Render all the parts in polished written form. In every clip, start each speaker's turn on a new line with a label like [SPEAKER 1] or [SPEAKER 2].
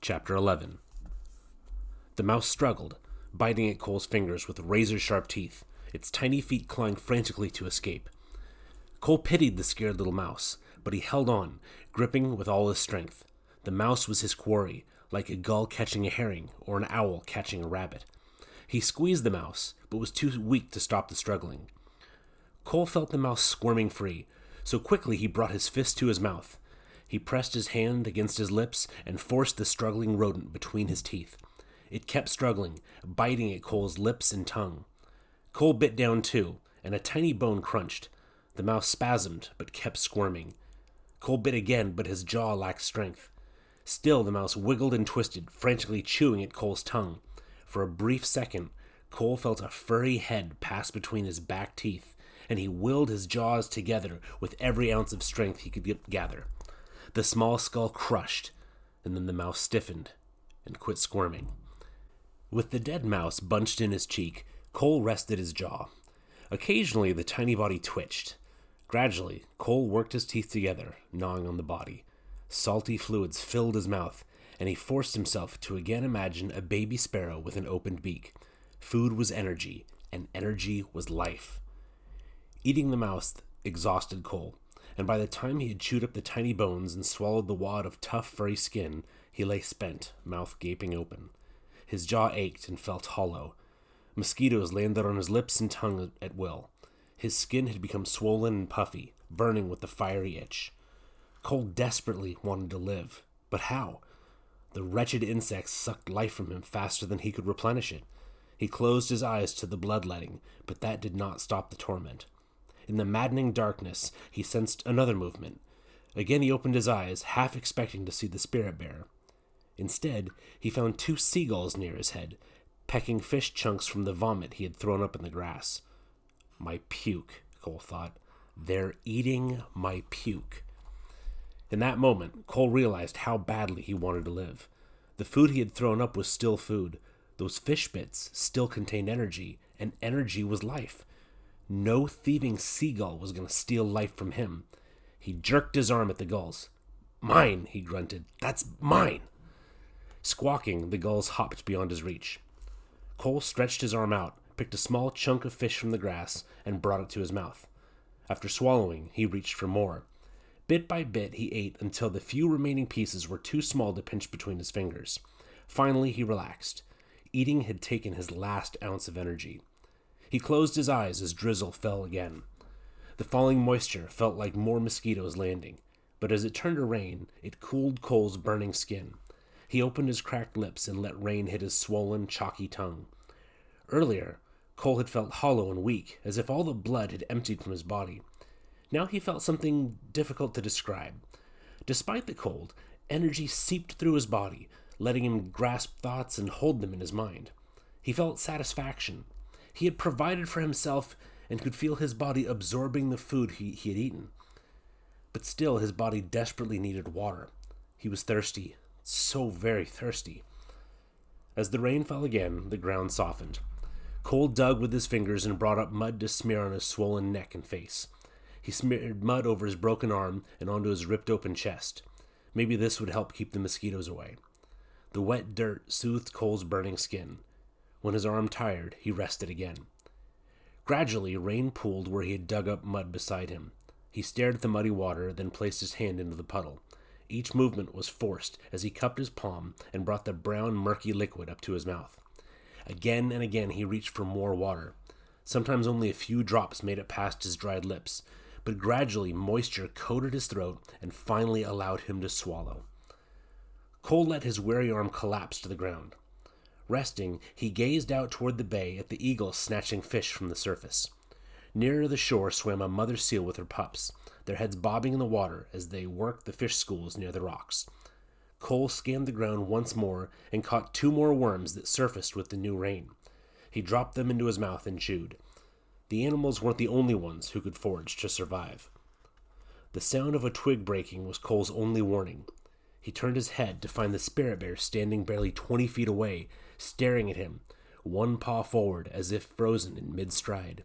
[SPEAKER 1] Chapter 11. The mouse struggled, biting at Cole's fingers with razor-sharp teeth, its tiny feet clawing frantically to escape. Cole pitied the scared little mouse, but he held on, gripping with all his strength. The mouse was his quarry, like a gull catching a herring or an owl catching a rabbit. He squeezed the mouse, but was too weak to stop the struggling. Cole felt the mouse squirming free, so quickly he brought his fist to his mouth. He pressed his hand against his lips and forced the struggling rodent between his teeth. It kept struggling, biting at Cole's lips and tongue. Cole bit down too, and a tiny bone crunched. The mouse spasmed, but kept squirming. Cole bit again, but his jaw lacked strength. Still, the mouse wiggled and twisted, frantically chewing at Cole's tongue. For a brief second, Cole felt a furry head pass between his back teeth, and he willed his jaws together with every ounce of strength he could gather. The small skull crushed, and then the mouse stiffened and quit squirming. With the dead mouse bunched in his cheek, Cole rested his jaw. Occasionally, the tiny body twitched. Gradually, Cole worked his teeth together, gnawing on the body. Salty fluids filled his mouth, and he forced himself to again imagine a baby sparrow with an opened beak. Food was energy, and energy was life. Eating the mouse exhausted Cole, and by the time he had chewed up the tiny bones and swallowed the wad of tough, furry skin, he lay spent, mouth gaping open. His jaw ached and felt hollow. Mosquitoes landed on his lips and tongue at will. His skin had become swollen and puffy, burning with the fiery itch. Cole desperately wanted to live, but how? The wretched insects sucked life from him faster than he could replenish it. He closed his eyes to the bloodletting, but that did not stop the torment. In the maddening darkness, he sensed another movement. Again he opened his eyes, half expecting to see the spirit bearer. Instead, he found two seagulls near his head, pecking fish chunks from the vomit he had thrown up in the grass. My puke, Cole thought. They're eating my puke. In that moment, Cole realized how badly he wanted to live. The food he had thrown up was still food. Those fish bits still contained energy, and energy was life. No thieving seagull was going to steal life from him. He jerked his arm at the gulls. "Mine," he grunted. "That's mine." Squawking, the gulls hopped beyond his reach. Cole stretched his arm out, picked a small chunk of fish from the grass, and brought it to his mouth. After swallowing, he reached for more. Bit by bit, he ate until the few remaining pieces were too small to pinch between his fingers. Finally, he relaxed. Eating had taken his last ounce of energy. He closed his eyes as drizzle fell again. The falling moisture felt like more mosquitoes landing, but as it turned to rain, it cooled Cole's burning skin. He opened his cracked lips and let rain hit his swollen, chalky tongue. Earlier, Cole had felt hollow and weak, as if all the blood had emptied from his body. Now he felt something difficult to describe. Despite the cold, energy seeped through his body, letting him grasp thoughts and hold them in his mind. He felt satisfaction. He had provided for himself and could feel his body absorbing the food he had eaten. But still, his body desperately needed water. He was thirsty, so very thirsty. As the rain fell again, the ground softened. Cole dug with his fingers and brought up mud to smear on his swollen neck and face. He smeared mud over his broken arm and onto his ripped-open chest. Maybe this would help keep the mosquitoes away. The wet dirt soothed Cole's burning skin. When his arm tired, he rested again. Gradually, rain pooled where he had dug up mud beside him. He stared at the muddy water, then placed his hand into the puddle. Each movement was forced as he cupped his palm and brought the brown, murky liquid up to his mouth. Again and again he reached for more water. Sometimes only a few drops made it past his dried lips, but gradually moisture coated his throat and finally allowed him to swallow. Cole let his weary arm collapse to the ground. Resting, he gazed out toward the bay at the eagles snatching fish from the surface. Nearer the shore swam a mother seal with her pups, their heads bobbing in the water as they worked the fish schools near the rocks. Cole scanned the ground once more and caught two more worms that surfaced with the new rain. He dropped them into his mouth and chewed. The animals weren't the only ones who could forage to survive. The sound of a twig breaking was Cole's only warning. He turned his head to find the spirit bear standing barely 20 feet away, staring at him, one paw forward as if frozen in mid-stride.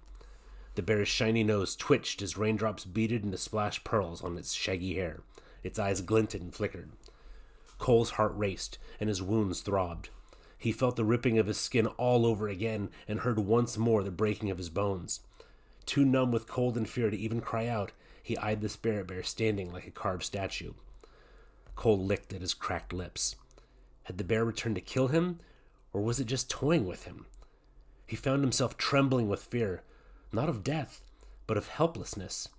[SPEAKER 1] The bear's shiny nose twitched as raindrops beaded into splashed pearls on its shaggy hair. Its eyes glinted and flickered. Cole's heart raced, and his wounds throbbed. He felt the ripping of his skin all over again, and heard once more the breaking of his bones. Too numb with cold and fear to even cry out, he eyed the spirit bear standing like a carved statue. Cole licked at his cracked lips. Had the bear returned to kill him, or was it just toying with him? He found himself trembling with fear, not of death, but of helplessness.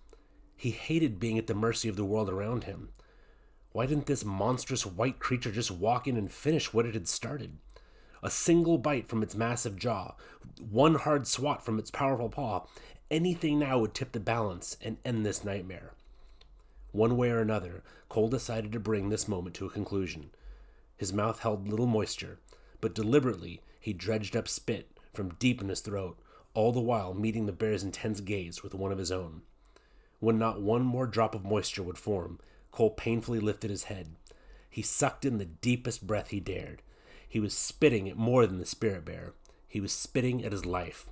[SPEAKER 1] He hated being at the mercy of the world around him. Why didn't this monstrous white creature just walk in and finish what it had started? A single bite from its massive jaw, one hard swat from its powerful paw, anything now would tip the balance and end this nightmare. One way or another, Cole decided to bring this moment to a conclusion. His mouth held little moisture, but deliberately he dredged up spit from deep in his throat, all the while meeting the bear's intense gaze with one of his own. When not one more drop of moisture would form, Cole painfully lifted his head. He sucked in the deepest breath he dared. He was spitting at more than the spirit bear. He was spitting at his life.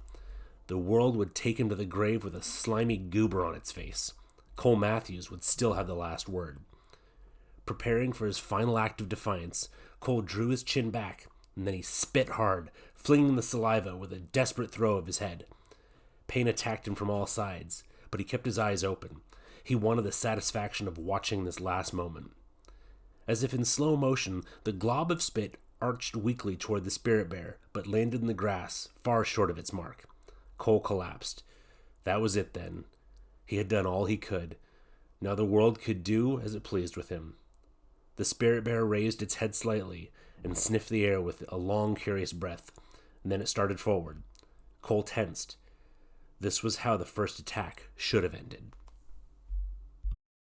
[SPEAKER 1] The world would take him to the grave with a slimy goober on its face. Cole Matthews would still have the last word. Preparing for his final act of defiance, Cole drew his chin back, and then he spit hard, flinging the saliva with a desperate throw of his head. Pain attacked him from all sides, but he kept his eyes open. He wanted the satisfaction of watching this last moment. As if in slow motion, the glob of spit arched weakly toward the spirit bear, but landed in the grass, far short of its mark. Cole collapsed. That was it then. He had done all he could. Now the world could do as it pleased with him. The spirit bear raised its head slightly and sniffed the air with a long, curious breath, and then it started forward. Cole tensed. This was how the first attack should have ended.